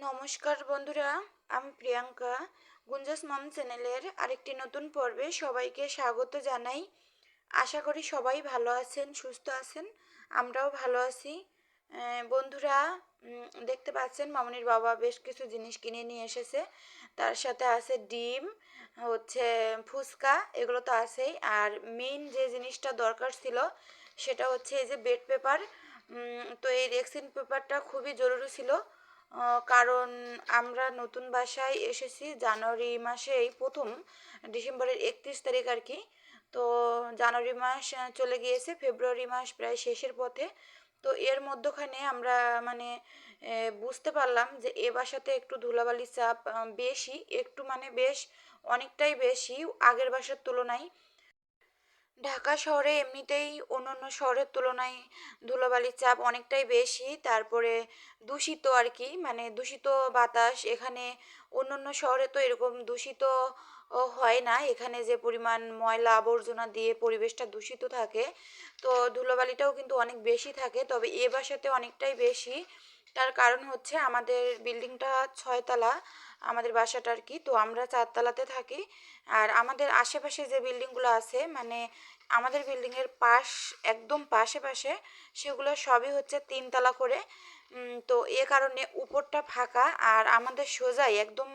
নমস্কার বন্ধুরা, আমি প্রিয়াঙ্কা। গুঞ্জাস মম চ্যানেলের আরেকটি নতুন পর্বে সবাইকে স্বাগত জানাই। আশা করি সবাই ভালো আছেন, সুস্থ আছেন। আমরাও ভালো আছি। বন্ধুরা, দেখতে পাচ্ছেন মামনির বাবা বেশ কিছু জিনিস কিনে নিয়ে এসেছে। তার সাথে আছে ডিম, হচ্ছে ফুচকা, এগুলো তো আছেই। আর মেইন যে জিনিসটা দরকার ছিল সেটা হচ্ছে এই যে বেড পেপার। তো এই রেক্সিন পেপারটা খুবই জরুরি ছিল। কারণ আমরা নতুন বাসায় এসেছি জানুয়ারি মাসে, এই প্রথম ডিসেম্বরের 31 তারিখ আর কি। তো জানুয়ারি মাস চলে গিয়েছে, ফেব্রুয়ারি মাস প্রায় শেষের পথে। তো এর মধ্যখানে আমরা মানে বুঝতে পারলাম যে এ বাসাতে একটু ধুলাবালির চাপ বেশি, একটু মানে বেশ অনেকটাই বেশি আগের বাসার তুলনায়। ঢাকা শহরে এমনিতেই অন্যান্য শহরের তুলনায় ধুলোবালির চাপ অনেকটাই বেশি। তারপরে দূষিত আর কি, মানে দূষিত বাতাস এখানে। অন্যান্য শহরে তো এরকম দূষিত হয় না। এখানে যে পরিমাণ ময়লা আবর্জনা দিয়ে পরিবেশটা দূষিত থাকে, তো ধুলোবালিটাও কিন্তু অনেক বেশি থাকে। তবে এ বাসাতে অনেকটাই বেশি। তার কারণ হচ্ছে আমাদের বিল্ডিংটা 6 তলা, আমাদের বাসাটা আর কি। তো আমরা 4 তলাতে থাকি। আর আমাদের আশেপাশে যে বিল্ডিংগুলো আছে, মানে আমাদের বিল্ডিংয়ের একদম পাশে পাশে, সেগুলো সবই হচ্ছে 3 তলা করে। তো এ কারণে উপরটা ফাঁকা, আর আমাদের সোজাই একদম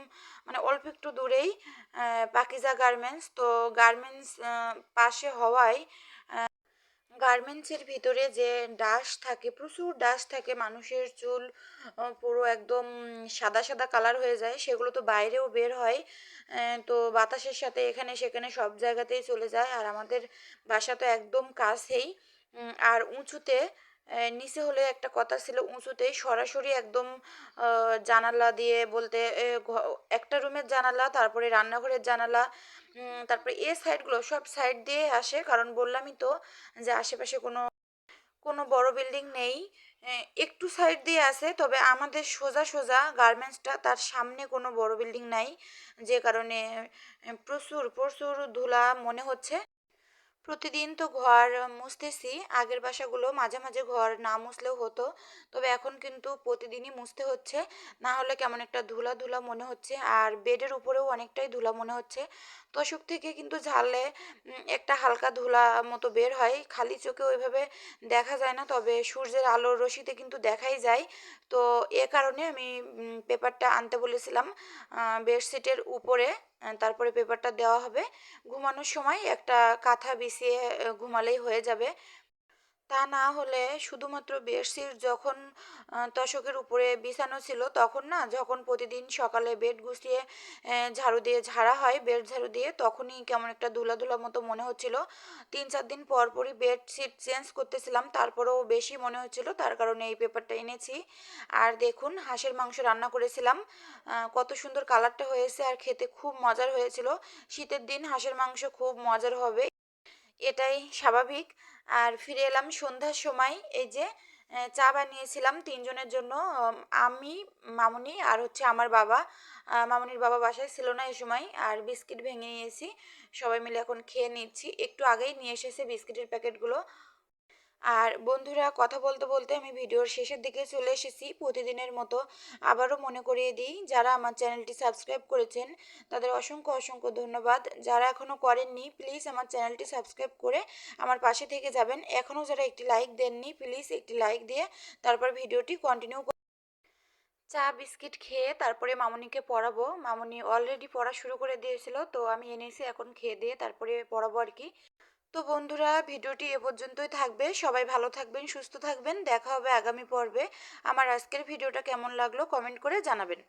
মানে অল্প একটু দূরেই পাকিজা গার্মেন্টস। তো গার্মেন্টস পাশে হওয়ায় গার্মেন্টসের ভিতরে যে ডাস্ট থাকে, প্রচুর ডাস্ট থাকে, মানুষের চুল পুরো একদম সাদা সাদা কালার হয়ে যায়, সেগুলো তো বাইরেও বের হয়। তো বাতাসের সাথে এখানে সেখানে সব জায়গাতেই চলে যায়। আর আমাদের বাসা তো একদম কাছেই। আর উঁচুতে, নিচে হলে একটা কথা ছিল, উঁচুতেই সরাসরি একদম জানালা দিয়ে বলতে একটা রুমের জানালা, তারপরে রান্নাঘরের জানালা, তারপরে এ সাইডগুলো সব সাইড দিয়ে আসে। কারণ বললামই তো যে আশেপাশে কোনো কোনো বড় বিল্ডিং নেই। একটু সাইড দিয়ে আছে, তবে আমাদের সোজা সোজা গার্মেন্টসটা, তার সামনে কোনো বড় বিল্ডিং নাই। যে কারণে প্রচুর প্রচুর ধুলা মনে হচ্ছে। প্রতিদিন তো ঘর মুছতেছি। আগের বাসাগুলো মাঝে মাঝে ঘর না মুছলেও হতো, তবে এখন কিন্তু প্রতিদিনই মুছতে হচ্ছে। না হলে কেমন একটা ধুলা ধুলা মনে হচ্ছে। আর বেডের উপরেও অনেকটাই ধুলা মনে হচ্ছে। তোশক থেকে কিন্তু ঝাড়লে একটা হালকা ধুলা মতো বের হয়, খালি চোখে ওইভাবে দেখা যায় না, তবে সূর্যের আলোর রশ্মিতে কিন্তু দেখাই যায়। তো এ কারণে আমি পেপারটা আনতে বলেছিলাম বেডশিটের উপরে। তারপরে পেপারটা দেওয়া হবে। ঘুমানোর সময় একটা কাঁথা বিছিয়ে ঘুমালেই হয়ে যাবে। তা না হলে শুধুমাত্র বেডশিট যখন তোশকের উপরে বিছানো ছিল, তখন না, যখন প্রতিদিন সকালে বেড গুছিয়ে ঝাড়ু দিয়ে ঝাড়া হয়, বেড ঝাড়ু দিয়ে, তখনই কেমন একটা ধুলা ধুলা মতো মনে হচ্ছিল। 3-4 দিন পর পরই বেডশিট চেঞ্জ করতেছিলাম, তারপরেও বেশি মনে হচ্ছিল। তার কারণে এই পেপারটা এনেছি। আর দেখুন, হাঁসের মাংস রান্না করেছিলাম। কত সুন্দর কালারটা হয়েছে, আর খেতে খুব মজার হয়েছিল। শীতের দিন হাঁসের মাংস খুব মজার হবে, এটাই স্বাভাবিক। আর ফিরে এলাম সন্ধ্যার সময়। এই যে চা বানিয়েছিলাম 3 জনের জন্য। আমি, মামুনি আর হচ্ছে আমার বাবা। মামুনির বাবা বাসায় ছিল না এই সময়। আর বিস্কিট ভেঙে নিয়েছি, সবাই মিলে এখন খেয়ে নিচ্ছি। একটু আগেই নিয়ে এসেছে বিস্কিটের প্যাকেটগুলো। আর বন্ধুরা, কথা বলতে বলতে আমি ভিডিওর শেষের দিকে চলে এসেছি। প্রতিদিনের মতো আবারও মনে করিয়ে দিই, যারা আমার চ্যানেলটি সাবস্ক্রাইব করেছেন তাদের অসংখ্য অসংখ্য ধন্যবাদ। যারা এখনও করেননি, প্লিজ আমার চ্যানেলটি সাবস্ক্রাইব করে আমার পাশে থেকে যাবেন। এখনও যারা একটি লাইক দেননি, প্লিজ একটি লাইক দিয়ে তারপর ভিডিওটি কন্টিনিউ। চা বিস্কিট খেয়ে তারপরে মামুনিকে পড়াবো। মামুনি অলরেডি পড়া শুরু করে দিয়েছিল, তো আমি এনেছি এখন খেয়ে দিয়ে তারপরে পড়াবো আর কি। তো বন্ধুরা, ভিডিওটি এ পর্যন্তই থাকবে। সবাই ভালো থাকবেন, সুস্থ থাকবেন। দেখা হবে আগামী পর্বে। আমার আজকের ভিডিওটা কেমন লাগলো কমেন্ট করে জানাবেন।